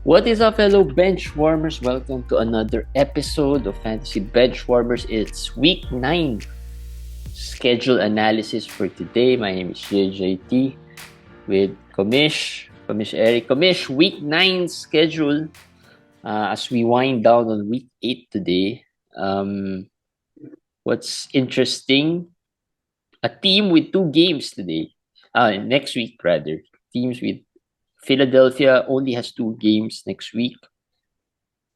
What is up, fellow bench warmers? Welcome to another episode of Fantasy Bench Warmers. It's week 9 schedule analysis for today. My name is JJT with Komish Eric. Komish, week 9 schedule as we wind down on week 8 today. What's interesting, a team with 2 games today. Next week, rather. Teams with Philadelphia only has 2 games next week.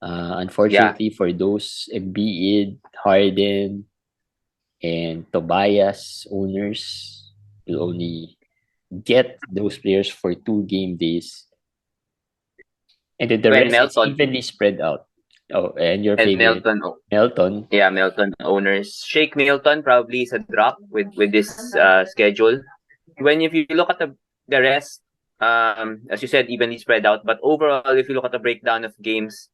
Unfortunately for those Embiid, Harden, and Tobias owners, will only get those players for 2 game days. And then the rest is evenly spread out. Oh, and your favorite, Melton. Yeah, Melton owners. Shake Milton probably is a drop with this schedule. If you look at the rest, as you said, evenly spread out. But overall, if you look at the breakdown of games,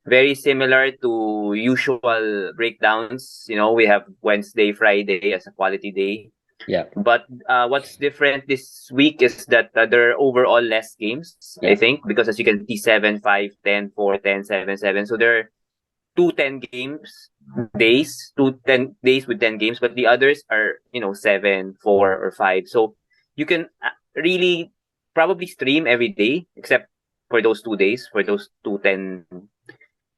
very similar to usual breakdowns. We have Wednesday, Friday as a quality day. Yeah. But what's different this week is that there are overall less games, I think, because as you can see, 7, 5, 10, 4, 10, 7, 7. So there are 2 10 games days, 2 10 days with 10 games, but the others are, 7, 4, or 5. So you can really probably stream every day, except for those 2 days, for those 2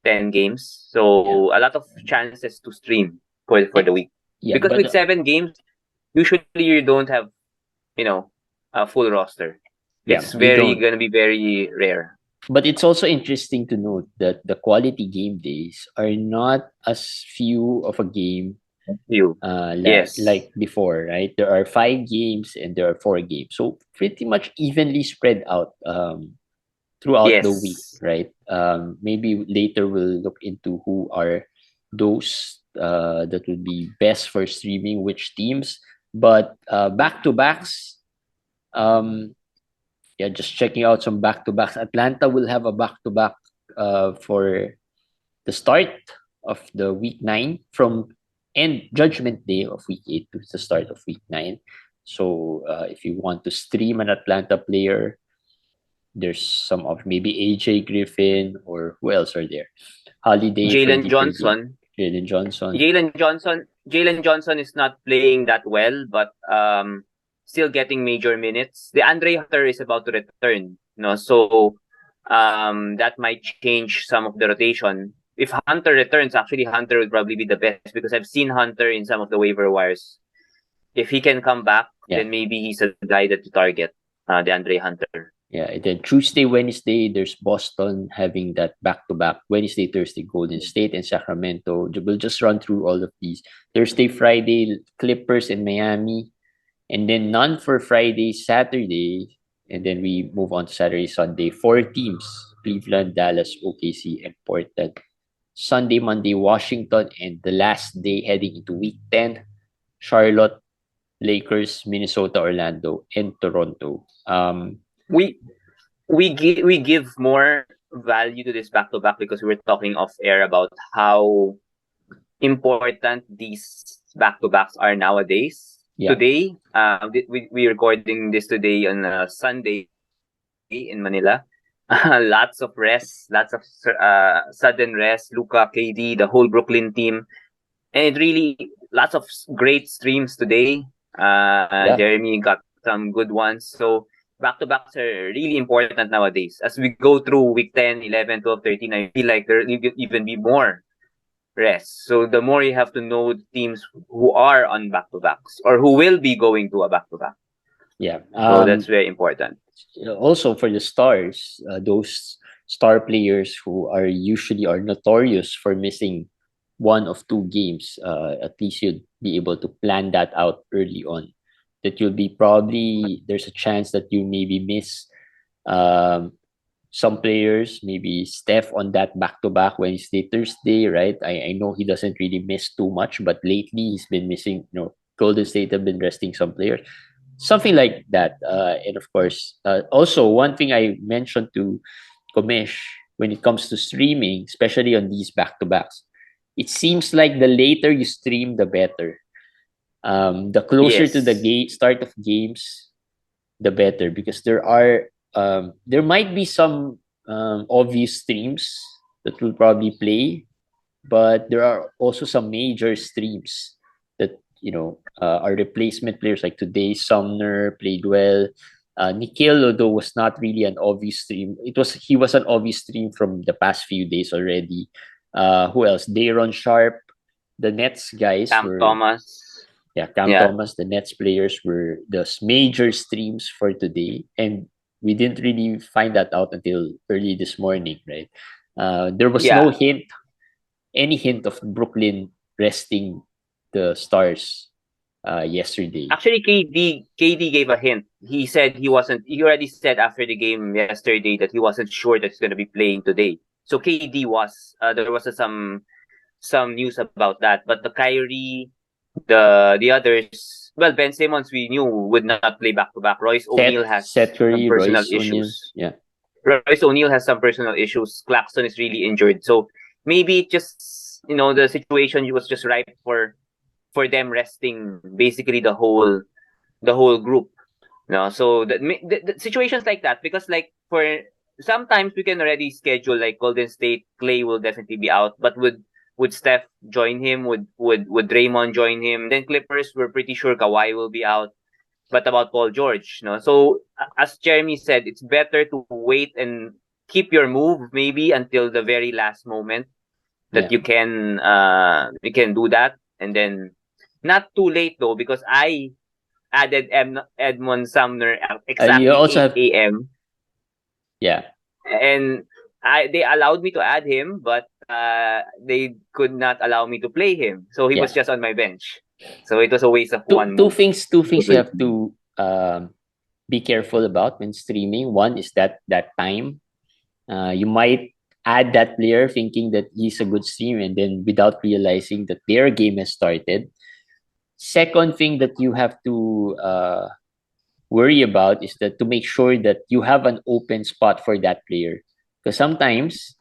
10 games. So a lot of chances to stream for the week. Because with 7 games, usually you don't have, a full roster. It's gonna be very rare. But it's also interesting to note that the quality game days are not as few of a game like before, right? There are 5 games and there are 4 games. So pretty much evenly spread out throughout the week, right? Maybe later we'll look into who are those that would be best for streaming, which teams. But back-to-backs, just checking out some back-to-backs. Atlanta will have a back-to-back for the start of the week 9 from end Judgment Day of week 8 to the start of week 9. So if you want to stream an Atlanta player, there's some of maybe AJ Griffin, or who else are there? Holiday, Jalen Johnson. Jalen Johnson is not playing that well, but still getting major minutes. The Andre Hunter is about to return, so that might change some of the rotation. If Hunter returns, actually Hunter would probably be the best, because I've seen Hunter in some of the waiver wires. If he can come back, then maybe he's a guy that to target, the Andre Hunter. Yeah, and then Tuesday, Wednesday, there's Boston having that back-to-back. Wednesday, Thursday, Golden State and Sacramento. We'll just run through all of these. Thursday, Friday, Clippers and Miami. And then none for Friday, Saturday. And then we move on to Saturday, Sunday. 4 teams: Cleveland, Dallas, OKC, and Portland. Sunday, Monday, Washington. And the last day heading into week 10, Charlotte, Lakers, Minnesota, Orlando, and Toronto. We give more value to this back-to-back because we were talking off air about how important these back-to-backs are nowadays. Today, we recording this today on Sunday in Manila. Lots of rest, lots of sudden rest. Luka, KD, the whole Brooklyn team, and really lots of great streams today. Jeremy got some good ones. So back-to-backs are really important nowadays. As we go through week 10, 11, 12, 13, I feel like there will even be more rest. So the more you have to know teams who are on back-to-backs or who will be going to a back-to-back. So that's very important. Also for the stars, those star players who are notorious for missing 1 of 2 games, at least you'd be able to plan that out early on. That you'll be there's a chance that you maybe miss some players, maybe Steph on that back-to-back Wednesday, Thursday, right? I know he doesn't really miss too much, but lately he's been missing, Golden State have been resting some players. Something like that. And of course, also one thing I mentioned to Komish, when it comes to streaming, especially on these back-to-backs, it seems like the later you stream, the better. The closer to the start of games, the better, because there might be some obvious streams that will probably play, but there are also some major streams that are replacement players. Like today, Sumner played well. Nikhil, although was not really an obvious stream, he was an obvious stream from the past few days already. Who else? Dayron Sharp, the Nets guys Cam were Thomas. Cam Yeah. Thomas, the Nets players were the major streams for today, and we didn't really find that out until early this morning, right? There was no any hint of Brooklyn resting the stars yesterday. Actually, KD gave a hint. He said he already said after the game yesterday that he wasn't sure that he's going to be playing today. So KD was, there was some news about that. But the Kyrie, the others, well, Ben Simmons we knew would not play back to back. Royce O'Neal has Seth Curry, some personal Royce issues. O'Neal. Yeah. Royce O'Neal has some personal issues. Claxton is really injured. So maybe it just, the situation was just ripe for them resting basically the whole group. So the situations like that, because like for sometimes we can already schedule like Golden State, Clay will definitely be out, but would Steph join him? Would Draymond join him? Then Clippers, we're pretty sure Kawhi will be out. But about Paul George, so as Jeremy said, it's better to wait and keep your move maybe until the very last moment that you can do that, and then not too late though, because I added Edmond Sumner at exactly you also 8 a.m. Yeah. And they allowed me to add him, but they could not allow me to play him. So he was just on my bench. So it was a waste of one two move. things you have to be careful about when streaming. One is that time. You might add that player thinking that he's a good stream, and then without realizing that their game has started. Second thing that you have to worry about is that to make sure that you have an open spot for that player. Because sometimes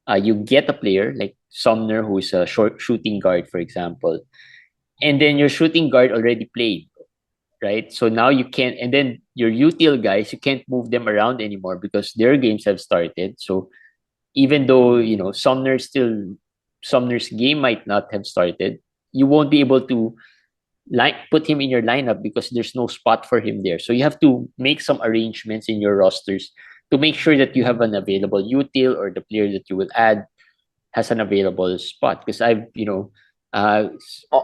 you get a player like Sumner, who is a short shooting guard, for example, and then your shooting guard already played, right? So now you can't, and then your util guys, you can't move them around anymore because their games have started. So even though Sumner's game might not have started, you won't be able to put him in your lineup because there's no spot for him there. So you have to make some arrangements in your rosters to make sure that you have an available util, or the player that you will add has an available spot. Because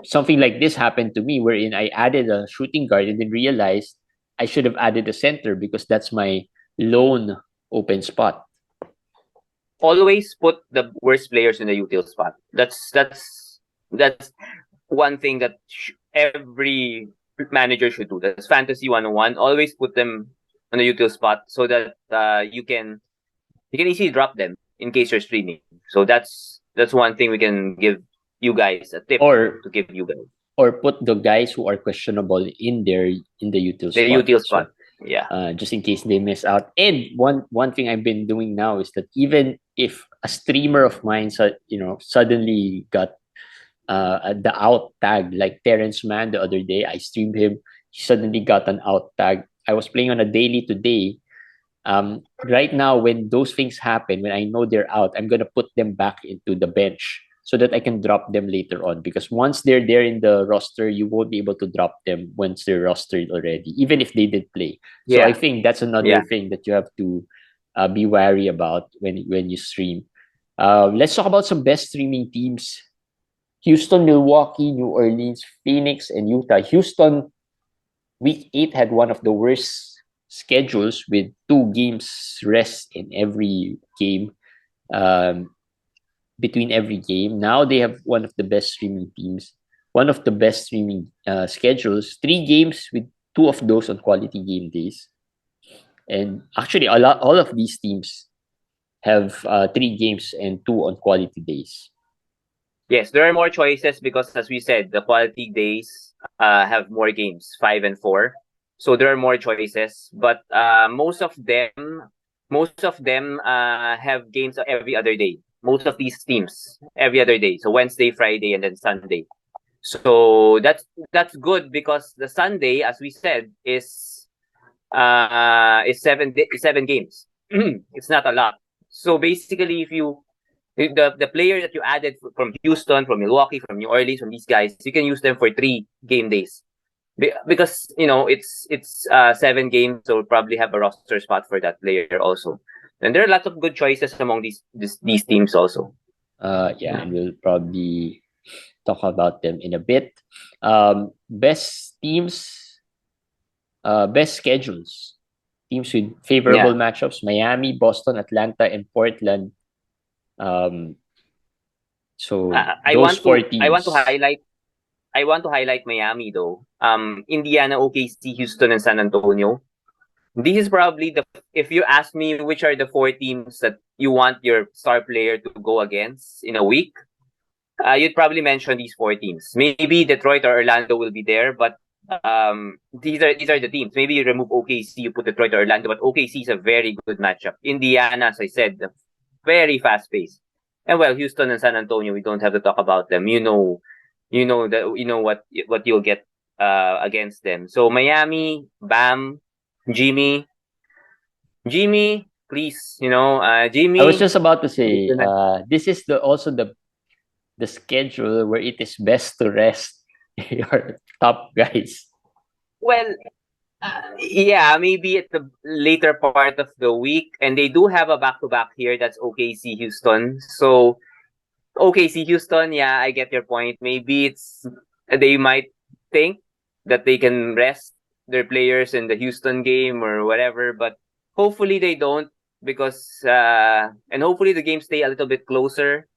something like this happened to me, wherein I added a shooting guard and then realized I should have added a center because that's my lone open spot. Always put the worst players in the util spot. That's one thing that every manager should do. That's fantasy 101. Always put them on the util spot so that you can easily drop them in case you're streaming. So that's one thing we can give you guys a tip to give you guys. Or put the guys who are questionable in the util spot. The util spot. Yeah. Just in case they miss out. And one thing I've been doing now is that even if a streamer of mine suddenly got the out tag, like Terrence Mann the other day, I streamed him, he suddenly got an out tag. I was playing on a daily today. Right now, when those things happen, when I know they're out, I'm gonna put them back into the bench so that I can drop them later on. Because once they're there in the roster, you won't be able to drop them once they're rostered already, even if they did play. So I think that's another thing that you have to be wary about when you stream. Let's talk about some best streaming teams. Houston, Milwaukee, New Orleans, Phoenix, and Utah. Houston, week 8 had one of the worst schedules with 2 games rest in every game. Between every game. Now they have one of the best streaming teams, one of the best streaming schedules. 3 games with 2 of those on quality game days. And actually, all of these teams have 3 games and 2 on quality days. Yes, there are more choices because, as we said, the quality days have more games, 5 and 4. So there are more choices, but most of them have games every other day. Most of these teams every other day. So Wednesday, Friday, and then Sunday. So that's good because the Sunday, as we said, is 7 games. It's not a lot. So basically, if you the player that you added from Houston, from Milwaukee, from New Orleans, from these guys, you can use them for 3 game days because it's 7 games, so we'll probably have a roster spot for that player also. And there are lots of good choices among these teams also. Yeah, and we'll probably talk about them in a bit. Best teams, best schedules. Teams with favorable matchups: Miami, Boston, Atlanta, and Portland. So I those want four to teams. I want to highlight Miami though. Indiana, OKC, Houston, and San Antonio. This is probably if you ask me which are the 4 teams that you want your star player to go against in a week, you'd probably mention these 4 teams. Maybe Detroit or Orlando will be there, but these are the teams. Maybe you remove OKC, you put Detroit or Orlando, but OKC is a very good matchup. Indiana, as I said, very fast paced. And well, Houston and San Antonio, we don't have to talk about them. You know what you'll get against them. So Miami, Bam, Jimmy, please, Jimmy. I was just about to say, this is also the schedule where it is best to rest your top guys. Well, yeah, maybe at the later part of the week, and they do have a back-to-back here. That's OKC Houston. So OKC Houston, yeah, I get your point. Maybe they might think that they can rest their players in the Houston game or whatever, but hopefully they don't because and hopefully the games stay a little bit closer.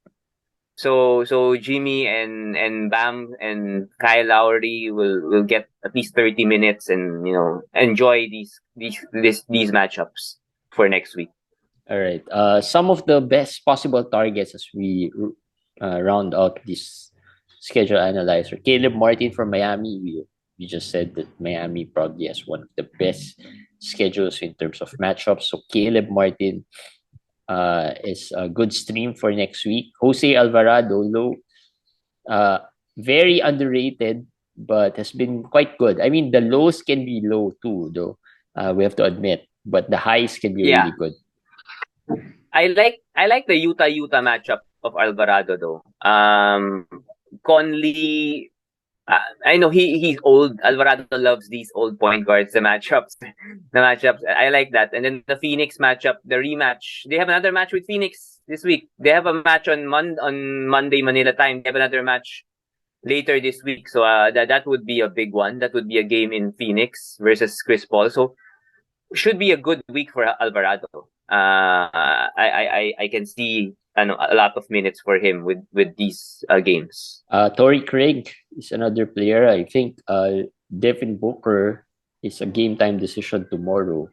So Jimmy and Bam and Kyle Lowry will get at least 30 minutes and enjoy these matchups for next week. All right. Some of the best possible targets as we round out this schedule analyzer. Caleb Martin from Miami. We just said that Miami probably has one of the best schedules in terms of matchups. So Caleb Martin is a good stream for next week. Jose Alvarado, low, very underrated, but has been quite good. I mean, the lows can be low too, though. We have to admit, but the highs can be really good. I like the Utah matchup of Alvarado though. Conley, I know he's old. Alvarado loves these old point guards. The matchups, I like that. And then the Phoenix matchup, the rematch. They have another match with Phoenix this week. They have a match on Monday Manila time. They have another match later this week. So that would be a big one. That would be a game in Phoenix versus Chris Paul. So should be a good week for Alvarado. I can see a lot of minutes for him with these games. Torrey Craig is another player. I think Devin Booker is a game time decision tomorrow.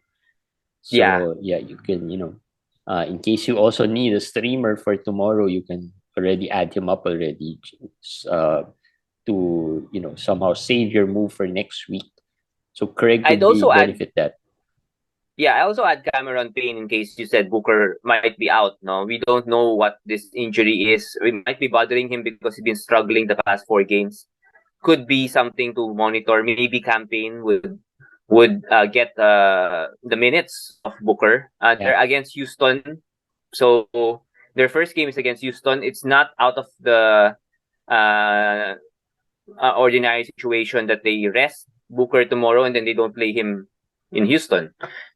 So yeah, you can in case you also need a streamer for tomorrow, you can already add him up already to somehow save your move for next week. So Craig could benefit that. Yeah, I also add Cameron Payne in case you said Booker might be out. No, we don't know what this injury is. It might be bothering him because he's been struggling the past 4 games. Could be something to monitor. Maybe campaign would get the minutes of Booker. They're against Houston, so their first game is against Houston. It's not out of the ordinary situation that they rest Booker tomorrow and then they don't play him in Houston.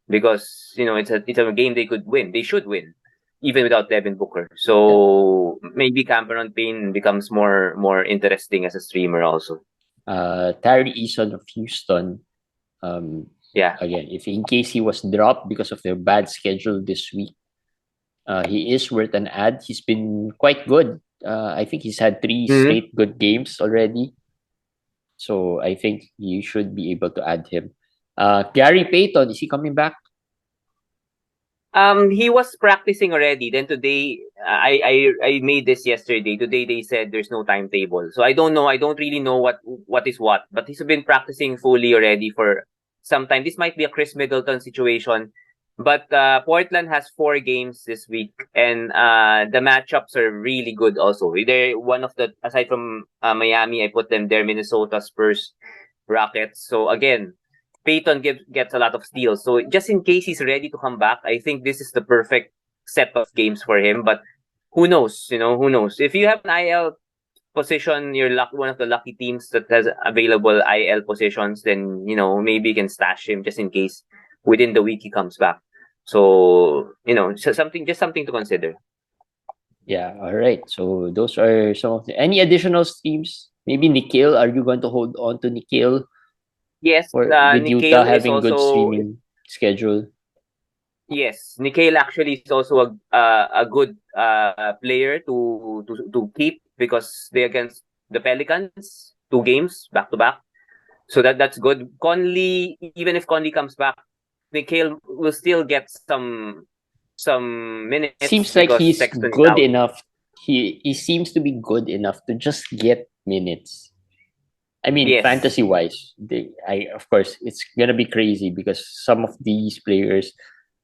Because it's a game they could win. They should win, even without Devin Booker. So maybe Cameron Payne becomes more interesting as a streamer also. Tyree Eason of Houston. Again, if in case he was dropped because of their bad schedule this week, he is worth an add. He's been quite good. I think he's had 3 straight good games already. So I think you should be able to add him. Gary Payton, is he coming back? He was practicing already. Then today, I made this yesterday. Today they said there's no timetable, so I don't know. I don't really know what is what. But he's been practicing fully already for some time. This might be a Chris Middleton situation, but Portland has 4 games this week, and the matchups are really good. Also, they're one of the aside from Miami, I put them there. Minnesota, Spurs, Rockets. So again, Payton gets a lot of steals. So just in case he's ready to come back, I think this is the perfect set of games for him. But who knows? Who knows? If you have an IL position, you're one of the lucky teams that has available IL positions, then maybe you can stash him just in case within the week he comes back. So something to consider. Yeah, all right. So those are some of any additional streams. Maybe Nikhil, are you going to hold on to Nikhil? Yes, Or with Utah Nikhil is having good also streaming schedule? Yes, Nikhil actually is also a good player to keep because they against the Pelicans 2 games back to back. So that's good. Conley, even if Conley comes back, Nikhil will still get some minutes. Seems like because he's Sexton is good out. enough. He seems to be good enough to just get minutes. I mean, Yes. fantasy wise, of course it's gonna be crazy because some of these players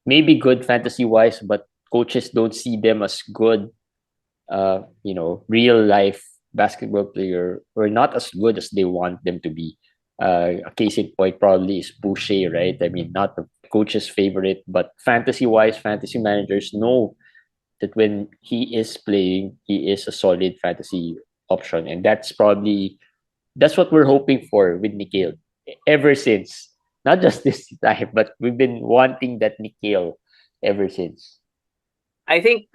may be good fantasy wise, but coaches don't see them as good. Real life basketball player, or not as good as they want them to be. A case in point probably is Boucher, right? I mean, not the coach's favorite, but fantasy wise, fantasy managers know that when he is playing, he is a solid fantasy option, and that's what we're hoping for with Nikhil ever since. Not just this time, but we've been wanting that Nikhil ever since. I think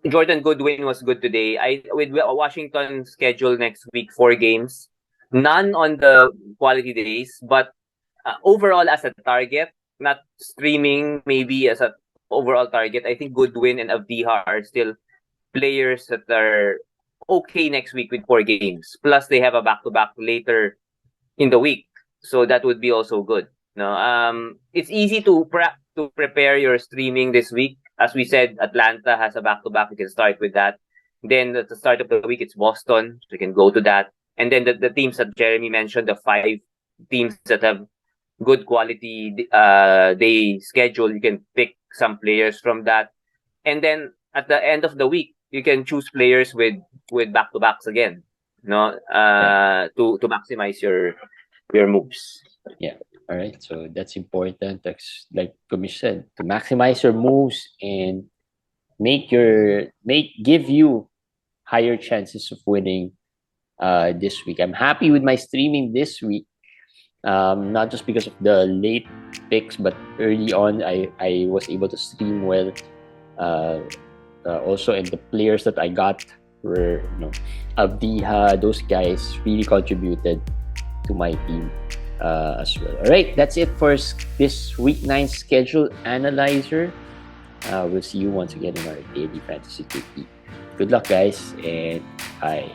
Jordan Goodwin was good today. With Washington schedule next week 4 games, none on the quality days, but overall as a target, not streaming maybe as a overall target. I think Goodwin and Avdiha are still players that are okay next week with 4 games. Plus they have a back-to-back later in the week, so that would be also good. No, it's easy to prepare your streaming this week. As we said, Atlanta has a back-to-back. You can start with that. Then at the start of the week, it's Boston, so you can go to that. And then the teams that Jeremy mentioned, the 5 teams that have good quality day schedule, you can pick some players from that. And then at the end of the week, you can choose players with back-to-backs again, to maximize your moves. Yeah. All right. So that's important. That's like Kumish said, to maximize your moves and give you higher chances of winning this week. I'm happy with my streaming this week. Not just because of the late picks, but early on I was able to stream well. Also, and the players that I got were, Avdiha, those guys really contributed to my team as well. All right, that's it for this week 9 schedule analyzer. We'll see you once again in our daily fantasy quickie. Good luck, guys, and bye.